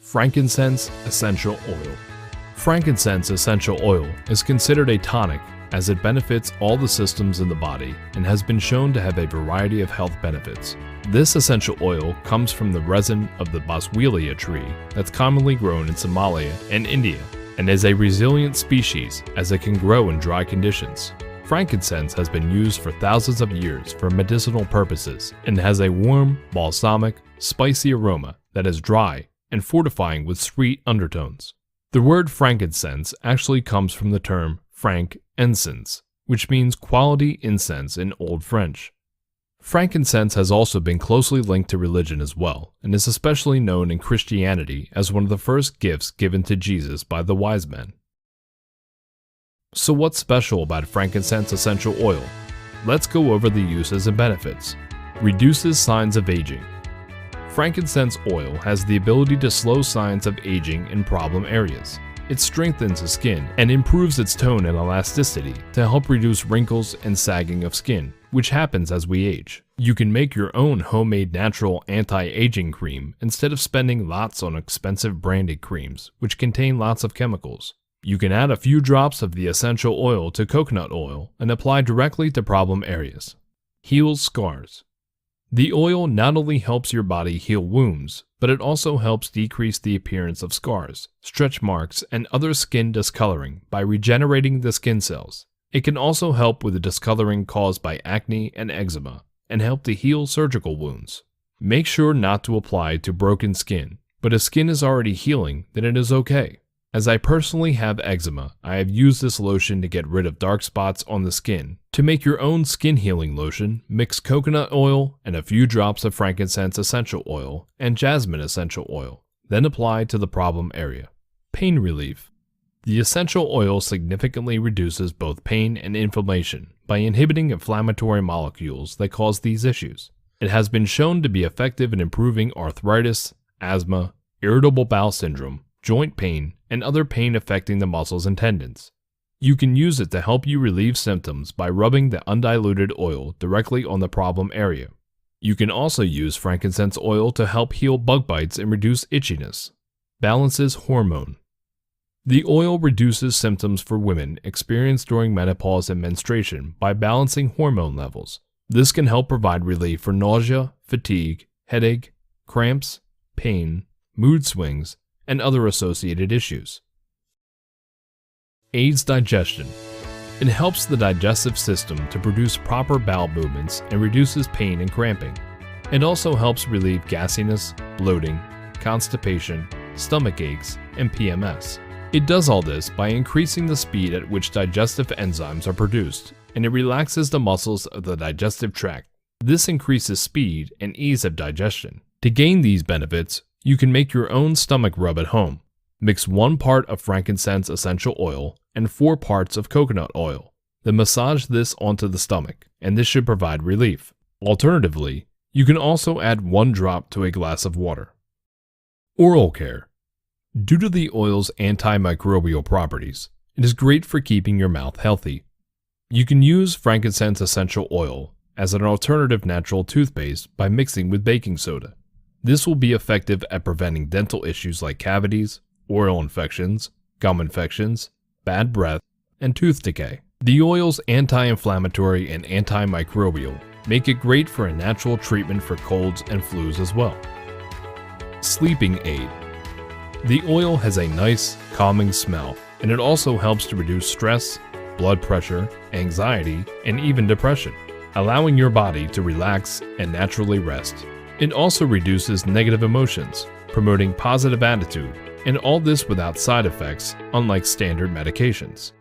Frankincense essential oil. Frankincense essential oil is considered a tonic as it benefits all the systems in the body and has been shown to have a variety of health benefits. This essential oil comes from the resin of the boswellia tree that's commonly grown in Somalia and India, and is a resilient species as it can grow in dry conditions. Frankincense has been used for thousands of years for medicinal purposes and has a warm, balsamic, spicy aroma that is dry and fortifying with sweet undertones. The word frankincense actually comes from the term Frankincense, which means quality incense in Old French. Frankincense has also been closely linked to religion as well, and is especially known in Christianity as one of the first gifts given to Jesus by the wise men. So what's special about frankincense essential oil? Let's go over the uses and benefits. Reduces signs of aging. Frankincense oil has the ability to slow signs of aging in problem areas. It strengthens the skin and improves its tone and elasticity to help reduce wrinkles and sagging of skin, which happens as we age. You can make your own homemade natural anti-aging cream instead of spending lots on expensive branded creams, which contain lots of chemicals. You can add a few drops of the essential oil to coconut oil and apply directly to problem areas. Heals scars. The oil not only helps your body heal wounds, but it also helps decrease the appearance of scars, stretch marks, and other skin discoloring by regenerating the skin cells. It can also help with the discoloring caused by acne and eczema, and help to heal surgical wounds. Make sure not to apply to broken skin, but if skin is already healing, then it is okay. As I personally have eczema, I have used this lotion to get rid of dark spots on the skin. To make your own skin healing lotion, mix coconut oil and a few drops of frankincense essential oil and jasmine essential oil, then apply to the problem area. Pain relief. The essential oil significantly reduces both pain and inflammation by inhibiting inflammatory molecules that cause these issues. It has been shown to be effective in improving arthritis, asthma, irritable bowel syndrome, joint pain, and other pain affecting the muscles and tendons. You can use it to help you relieve symptoms by rubbing the undiluted oil directly on the problem area. You can also use frankincense oil to help heal bug bites and reduce itchiness. Balances hormone. The oil reduces symptoms for women experienced during menopause and menstruation by balancing hormone levels. This can help provide relief for nausea, fatigue, headache, cramps, pain, mood swings, and other associated issues. Aids digestion. It helps the digestive system to produce proper bowel movements and reduces pain and cramping. It also helps relieve gassiness, bloating, constipation, stomach aches, and PMS. It does all this by increasing the speed at which digestive enzymes are produced, and it relaxes the muscles of the digestive tract. This increases speed and ease of digestion. To gain these benefits, you can make your own stomach rub at home. Mix 1 part of frankincense essential oil and 4 parts of coconut oil. Then massage this onto the stomach, and this should provide relief. Alternatively, you can also add 1 drop to a glass of water. Oral care. Due to the oil's antimicrobial properties, it is great for keeping your mouth healthy. You can use frankincense essential oil as an alternative natural toothpaste by mixing with baking soda. This will be effective at preventing dental issues like cavities, oral infections, gum infections, bad breath, and tooth decay. The oil's anti-inflammatory and antimicrobial make it great for a natural treatment for colds and flus as well. Sleeping aid. The oil has a nice, calming smell, and it also helps to reduce stress, blood pressure, anxiety, and even depression, allowing your body to relax and naturally rest. It also reduces negative emotions, promoting positive attitude, and all this without side effects, unlike standard medications.